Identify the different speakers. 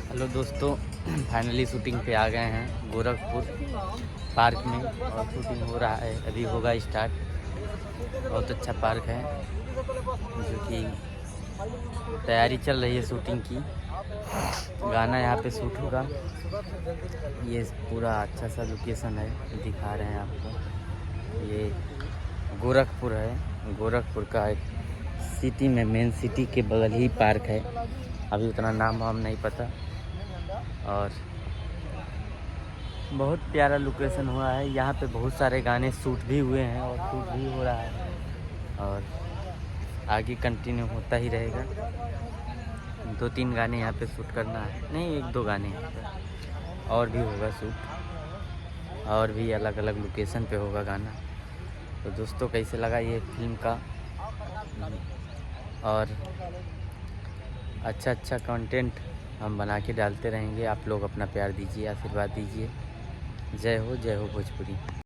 Speaker 1: Hello दोस्तों, finally shooting पे आ गए हैं गोरखपुर पार्क में और शूटिंग हो रहा है, अभी होगा स्टार्ट। बहुत अच्छा पार्क है जो कि तैयारी चल रही है शूटिंग की। गाना यहाँ पे शूट होगा। ये पूरा अच्छा सा लोकेशन है, दिखा रहे हैं आपको। ये गोरखपुर है, गोरखपुर का एक सिटी में, मेन सिटी के बगल ही पार्क है। अभी उतना नाम वाम नहीं पता। और बहुत प्यारा लोकेशन हुआ है। यहाँ पे बहुत सारे गाने शूट भी हुए हैं और शूट भी हो रहा है और आगे कंटिन्यू होता ही रहेगा। 2-3 गाने यहाँ पे शूट करना है, नहीं 1-2 गाने और भी होगा शूट, और भी अलग अलग लोकेशन पे होगा गाना। तो दोस्तों, कैसे लगा ये फिल्म का? और अच्छा कंटेंट हम बना के डालते रहेंगे। आप लोग अपना प्यार दीजिए, आशीर्वाद दीजिए। जय हो भोजपुरी।